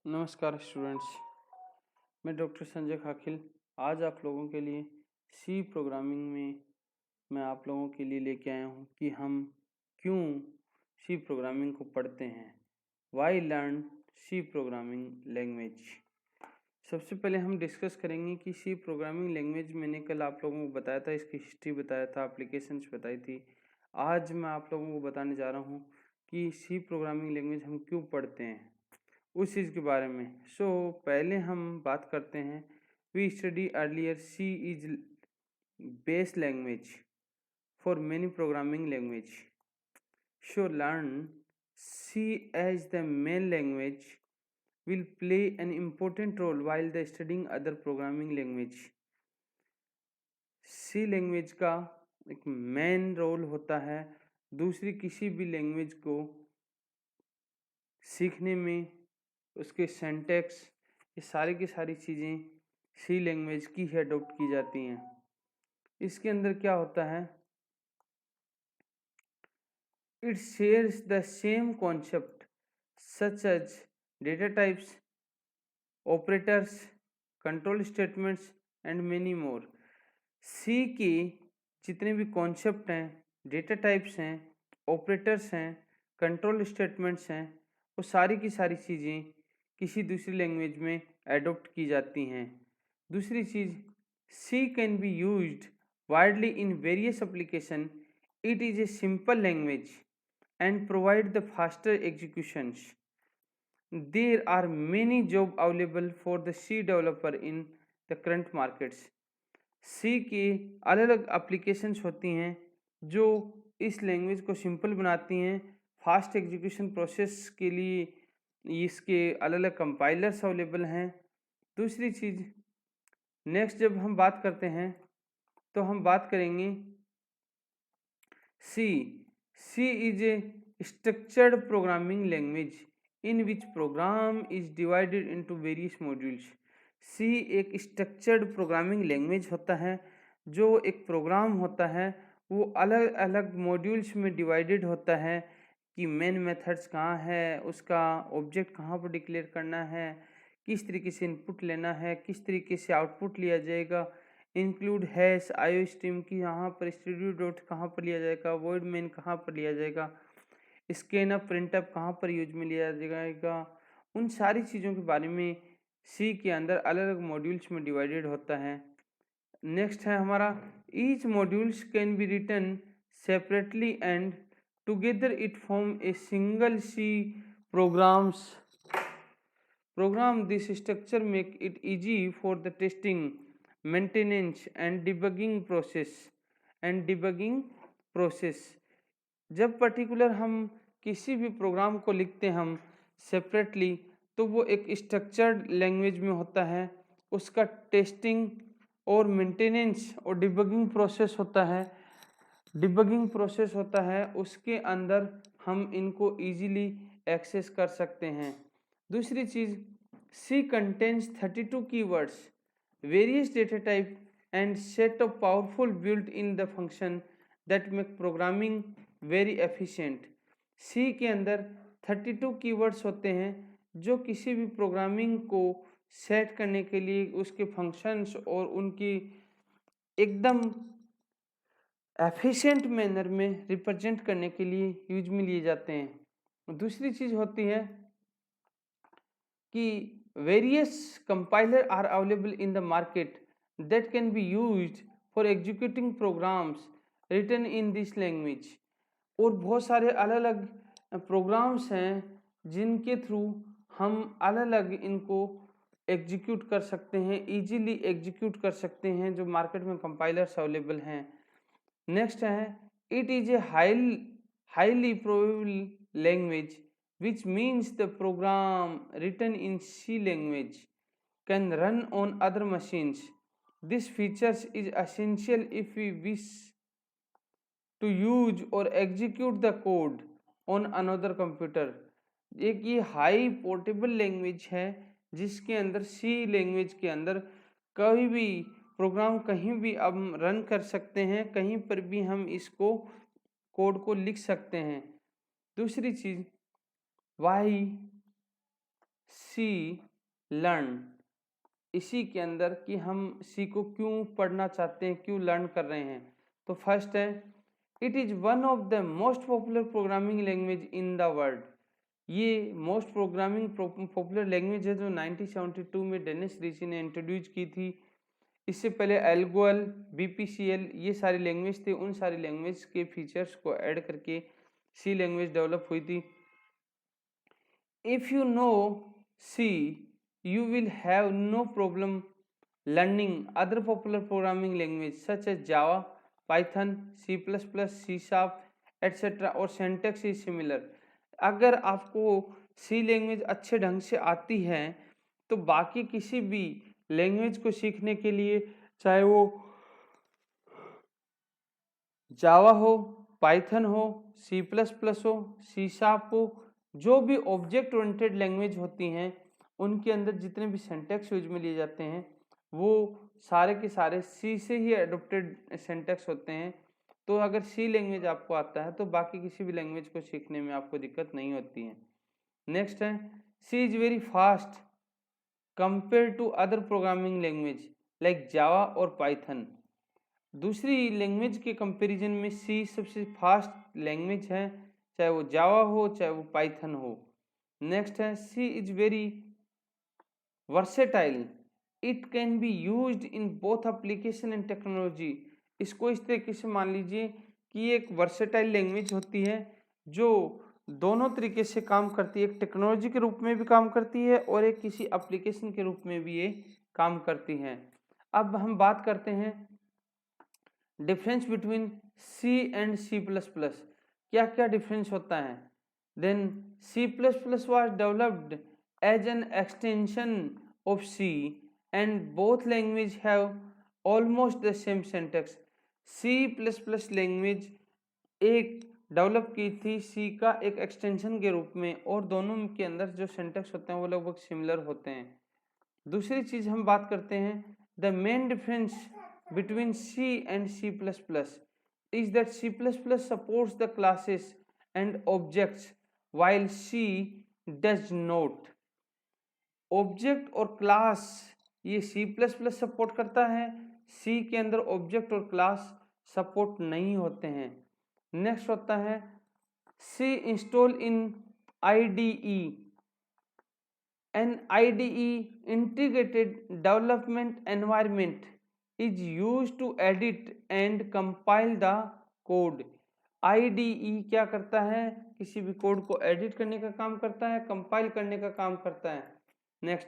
नमस्कार स्टूडेंट्स, मैं डॉक्टर संजय खाखिल आज आप लोगों के लिए सी प्रोग्रामिंग में मैं आप लोगों के लिए लेके आया हूँ कि हम क्यों सी प्रोग्रामिंग को पढ़ते हैं। Why learn C programming language. सबसे पहले हम डिस्कस करेंगे कि सी प्रोग्रामिंग लैंग्वेज मैंने कल आप लोगों को बताया था, इसकी हिस्ट्री बताया था, एप्लीकेशंस बताई थी। आज मैं आप लोगों को बताने जा रहा हूँ कि सी प्रोग्रामिंग लैंग्वेज हम क्यों पढ़ते हैं, उस चीज़ के बारे में। पहले हम बात करते हैं। We study earlier C is base language for many programming language. Learn C as the main language will play an important role while they studying other programming language। C language का एक मेन रोल होता है दूसरी किसी भी language को सीखने में। उसके सिंटैक्स, ये सारी की सारी चीज़ें सी लैंग्वेज की ही अडोप्ट की जाती हैं। इसके अंदर क्या होता है, it shares the same concept such as data types, operators, control statements and many more. C के जितने भी कॉन्सेप्ट हैं, डेटा टाइप्स हैं, ऑपरेटर्स हैं, कंट्रोल स्टेटमेंट्स हैं, वो सारी की सारी चीज़ें किसी दूसरी लैंग्वेज में एडोप्ट की जाती हैं। दूसरी चीज़, C can be used widely in various application. It is a simple language and provide the faster executions. There are many jobs available for the C developer in the current markets। सी की अलग अलग applications होती हैं जो इस language को simple बनाती हैं। फास्ट एग्जीक्यूशन प्रोसेस के लिए इसके अलग अलग कंपाइलर्स अवेलेबल हैं। दूसरी चीज़, नेक्स्ट जब हम बात करते हैं तो हम बात करेंगे C. C is a structured programming language in which program is divided into various modules. C एक स्ट्रक्चर्ड प्रोग्रामिंग लैंग्वेज होता है जो एक प्रोग्राम होता है वो अलग अलग मॉड्यूल्स में डिवाइडेड होता है कि मेन मेथड्स कहाँ है, उसका ऑब्जेक्ट कहाँ पर डिक्लेयर करना है, किस तरीके से इनपुट लेना है, किस तरीके से आउटपुट लिया जाएगा, इंक्लूड हैश आईओ स्ट्रीम की यहाँ पर स्टूडियो डॉट कहाँ पर लिया जाएगा, वॉइड मेन कहाँ पर लिया जाएगा, स्कैन अप प्रिंट अप कहाँ पर यूज में लिया जाएगा। उन सारी चीज़ों के बारे में सी के अंदर अलग अलग मॉड्यूल्स में डिवाइडेड होता है। नेक्स्ट है हमारा, each modules can be written separately and together it form a single C programs program। This structure make it easy for the testing, maintenance and debugging process। जब पर्टिकुलर हम किसी भी programme को लिखते हैं हम सेपरेटली, तो वो एक स्ट्रक्चर्ड लैंग्वेज में होता है। उसका टेस्टिंग और मेंटेनेंस और डिबगिंग प्रोसेस होता है। उसके अंदर हम इनको इजीली एक्सेस कर सकते हैं। दूसरी चीज़, C contains 32 keywords, various data type and set of powerful built in the function that make programming very efficient. C के अंदर 32 कीवर्ड्स होते हैं जो किसी भी प्रोग्रामिंग को सेट करने के लिए, उसके फंक्शंस और उनकी एकदम एफिशिएंट मैनर में रिप्रेजेंट करने के लिए यूज में लिए जाते हैं। दूसरी चीज़ होती है कि various compiler are available in the market that can be used for executing programs written in this language. और बहुत सारे अलग अलग प्रोग्राम्स हैं जिनके थ्रू हम अलग अलग इनको एग्जीक्यूट कर सकते हैं, इजीली एग्जीक्यूट कर सकते हैं, जो मार्केट में कंपाइलर्स अवेलेबल हैं। नेक्स्ट है, it is a highly probable language which means the program written in C language can run on other machines। This feature is essential if we wish to use or execute the code on another computer। एक ये high portable language है जिसके अंदर सी language के अंदर कभी भी programme कहीं भी अब रन कर सकते हैं, कहीं पर भी हम इसको कोड को लिख सकते हैं। दूसरी चीज़, वाई सी लर्न, इसी के अंदर कि हम सी को क्यों पढ़ना चाहते हैं, क्यों लर्न कर रहे हैं। तो फर्स्ट है, it is one of the most popular programming language in the world. ये मोस्ट प्रोग्रामिंग पॉपुलर लैंग्वेज है जो 1972 में डेनिस रिची ने इंट्रोड्यूस की थी। इससे पहले एल्गोल, बीपीसीएल ये सारी लैंग्वेज थे, उन सारी लैंग्वेज के फीचर्स को ऐड करके सी लैंग्वेज डेवलप हुई थी। If you know C you will have no problem learning other popular programming language such as Java, Python, C++, C#, etc. और syntax is similar। अगर आपको सी लैंग्वेज अच्छे ढंग से आती है तो बाकी किसी भी लैंग्वेज को सीखने के लिए, चाहे वो जावा हो, पाइथन हो, C++ हो, C# हो, जो भी ऑब्जेक्ट ओरिएंटेड लैंग्वेज होती हैं उनके अंदर जितने भी सिंटैक्स यूज में लिए जाते हैं वो सारे के सारे सी से ही एडोप्टेड सिंटैक्स होते हैं। तो अगर सी लैंग्वेज आपको आता है तो बाकी किसी भी लैंग्वेज को सीखने में आपको दिक्कत नहीं होती है। नेक्स्ट है, C is very fast compare to other programming language like Java और पाइथन। दूसरी लैंग्वेज के कंपैरिजन में सी सबसे फास्ट लैंग्वेज है, चाहे वो जावा हो चाहे वो पाइथन हो। नेक्स्ट है, C is very versatile, it can be used in both application and technology. इसको इस तरीके से मान लीजिए कि एक वर्सेटाइल लैंग्वेज होती है जो दोनों तरीके से काम करती है, एक टेक्नोलॉजी के रूप में भी काम करती है और एक किसी एप्लीकेशन के रूप में भी ये काम करती है। अब हम बात करते हैं difference between C and C plus plus, क्या क्या डिफरेंस होता है। Then C plus plus was developed as an extension of C and both language have almost the same syntax। C++ language एक डेवलप की थी C का एक extension के रूप में और दोनों के अंदर जो सिंटैक्स होते हैं वो लगभग सिमिलर होते हैं। दूसरी चीज हम बात करते हैं, the main difference between C and C++ is that C++ supports the classes and objects while C does not। Object और क्लास ये सी प्लस प्लस सपोर्ट करता है, सी के अंदर ऑब्जेक्ट और क्लास सपोर्ट नहीं होते हैं। नेक्स्ट होता है C install in IDE, an IDE integrated development environment is used to edit and compile the code. IDE क्या करता है, किसी भी कोड को एडिट करने का काम करता है, कंपाइल करने का काम करता है। Next,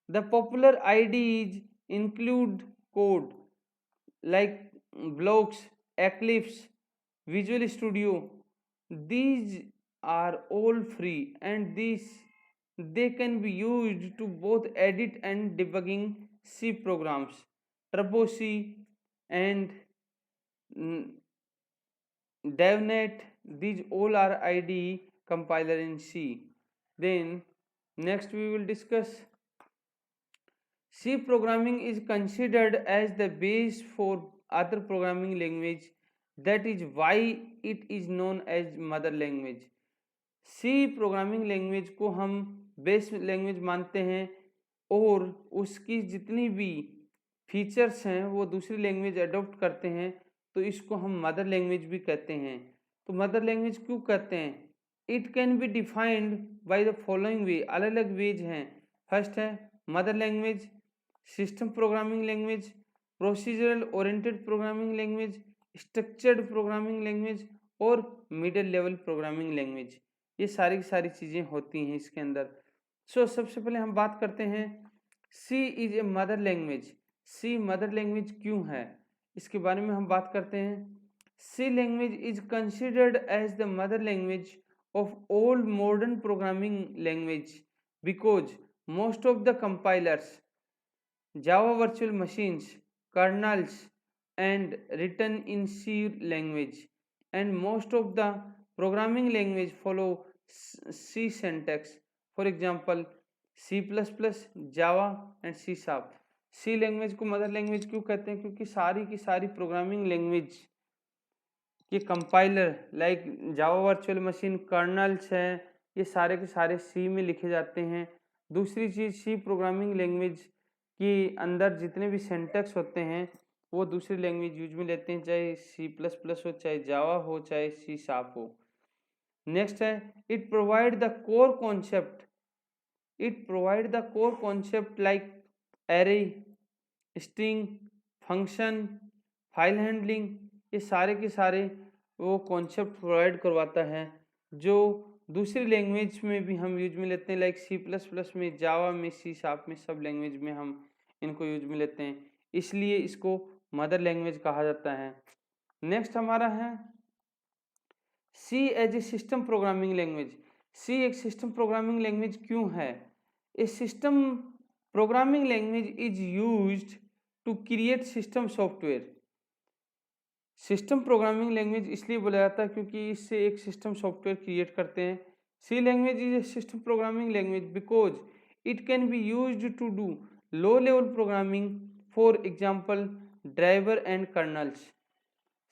the popular IDEs include code like Blocks, Eclipse, Visual Studio. These are all free and they can be used to both edit and debugging C programs. Turbo C and DevNet, these all are IDE compiler in C. Then next we will discuss C programming is considered as the base for other programming language, that is why it is known as mother language। C programming language को हम base language मानते हैं और उसकी जितनी भी features हैं वो दूसरी लैंग्वेज अडॉप्ट करते हैं, तो इसको हम मदर लैंग्वेज भी कहते हैं। तो मदर लैंग्वेज क्यों कहते हैं, it can be defined by the following वे, अलग अलग वेज हैं। फर्स्ट है mother language, system programming language, procedural oriented programming language, structured programming language और मिडिल लेवल प्रोग्रामिंग लैंग्वेज। ये सारी की सारी चीज़ें होती हैं इसके अंदर। सो सबसे पहले हम बात करते हैं C is a mother language. C mother language क्यों है, इसके बारे में हम बात करते हैं। C language is considered as the mother language of all modern programming language because most of the compilers, Java virtual machines, kernels and written in C language, and most of the programming language follow C syntax। For example, C++, Java and C#। C language को mother language क्यों कहते हैं, क्योंकि सारी की सारी programming language ये compiler like Java virtual machine colonel's हैं, ये सारे के सारे सी में लिखे जाते हैं। दूसरी चीज़ सी प्रोग्रामिंग लैंग्वेज के अंदर जितने भी सिंटैक्स होते हैं वो दूसरी लैंग्वेज यूज में लेते हैं, चाहे C++ हो, चाहे जावा हो, चाहे सी शार्प हो। नेक्स्ट है it provide the core concept, it provide the core concept like array, string, function, file handling, ये सारे के सारे वो कॉन्सेप्ट प्रोवाइड करवाता है जो दूसरी लैंग्वेज में भी हम यूज में लेते हैं, लाइक C++ में, जावा में, सी शार्प में, सब लैंग्वेज में हम इनको यूज में लेते हैं, इसलिए इसको मदर लैंग्वेज कहा जाता है। नेक्स्ट हमारा है C as a system programming language. C एक सिस्टम प्रोग्रामिंग लैंग्वेज क्यों है? A system programming language is used to create system software. System programming language इसलिए बोला जाता है क्योंकि इससे एक सिस्टम सॉफ्टवेयर क्रिएट करते हैं। C language is a system programming language because it can be used to do low level programming, for example driver and kernels.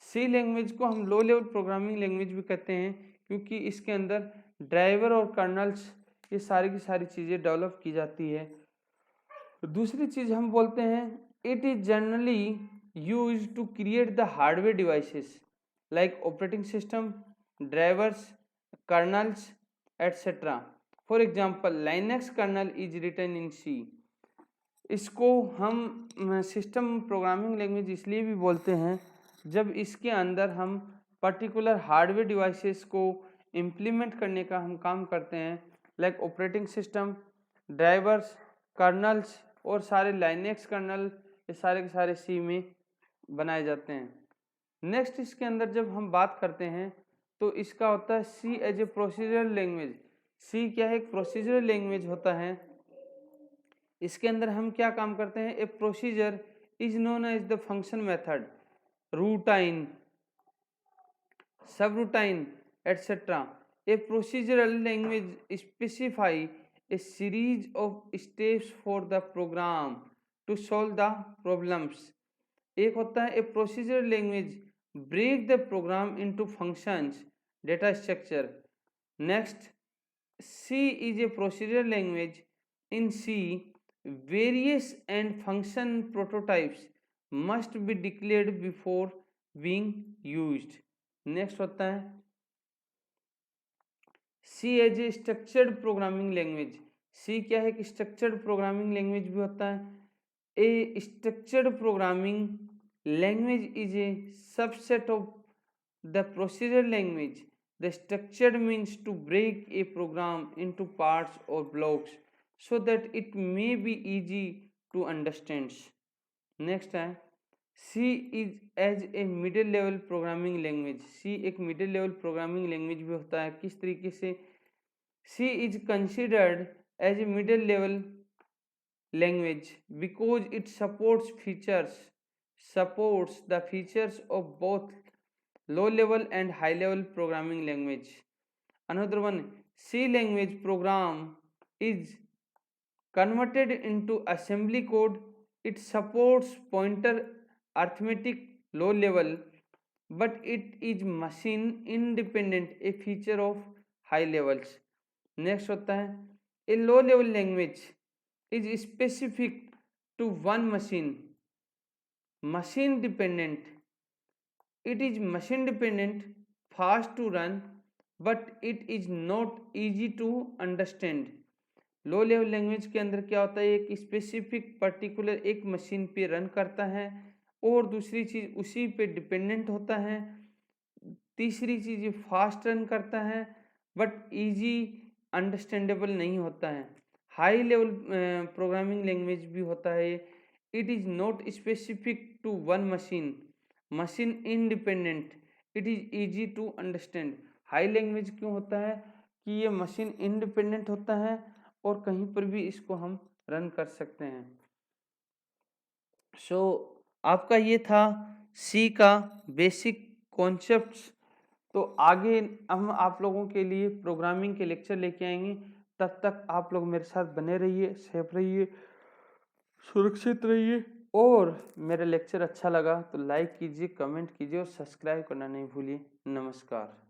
C language को हम लो लेवल प्रोग्रामिंग लैंग्वेज भी कहते हैं क्योंकि इसके अंदर ड्राइवर और कर्नल्स ये सारी की सारी चीज़ें डेवलप की जाती है। दूसरी चीज़ हम बोलते हैं it is generally use to create the hardware devices like operating system, drivers, kernels etcetera. For example Linux kernel is written in C. इसको हम सिस्टम प्रोग्रामिंग लैंग्वेज इसलिए भी बोलते हैं जब इसके अंदर हम पर्टिकुलर हार्डवेयर डिवाइसेस को इम्प्लीमेंट करने का हम काम करते हैं, like operating system, drivers, colonel's और सारे लाइनक्स कर्नल, ये सारे के सारे सी में बनाए जाते हैं। नेक्स्ट इसके अंदर जब हम बात करते हैं तो इसका होता है सी एज ए प्रोसीजरल लैंग्वेज। सी क्या है? एक प्रोसीजरल लैंग्वेज होता है। इसके अंदर हम क्या काम करते हैं? A procedure is known as the function method, routine, subroutine etcetera. A procedural language specify a series of steps for the program to solve the problems. एक होता है a procedural language break the program into functions, data structure. Next C is a procedural language. In C, various and function prototypes must be declared before being used. Next होता है C as a structured programming language. C क्या है? कि structured programming language भी होता है। A structured programming language is a subset of the procedural language. The structured means to break a program into parts or blocks so that it may be easy to understand. Next है C is as a middle level programming language. C एक middle level programming language भी होता है। किस तरीके से? C is considered as a middle level language because it supports the features of both low level and high level programming language. Another one, C language program is converted into assembly code. It supports pointer arithmetic low level, but it is machine independent, a feature of high levels. Next होता है a low level language is specific to one machine dependent. It is machine dependent, fast to run, but it is not easy to understand. Low level language के अंदर क्या होता है? एक specific particular एक machine पे रन करता है और दूसरी चीज उसी पे डिपेंडेंट होता है। तीसरी चीज फास्ट रन करता है बट इजी अंडरस्टैंडेबल नहीं होता है। हाई लेवल प्रोग्रामिंग लैंग्वेज भी होता है। It is not specific to one machine independent, it is easy to understand. High language क्यों होता है? कि ये मशीन इंडिपेंडेंट होता है और कहीं पर भी इसको हम रन कर सकते हैं। सो आपका ये था सी का बेसिक कॉन्सेप्ट्स। तो आगे हम आप लोगों के लिए प्रोग्रामिंग के लेक्चर लेके आएंगे। तब तक आप लोग मेरे साथ बने रहिए, सेफ रहिए, सुरक्षित रहिए। और मेरा लेक्चर अच्छा लगा तो लाइक कीजिए, कमेंट कीजिए और सब्सक्राइब करना नहीं भूलिए। नमस्कार।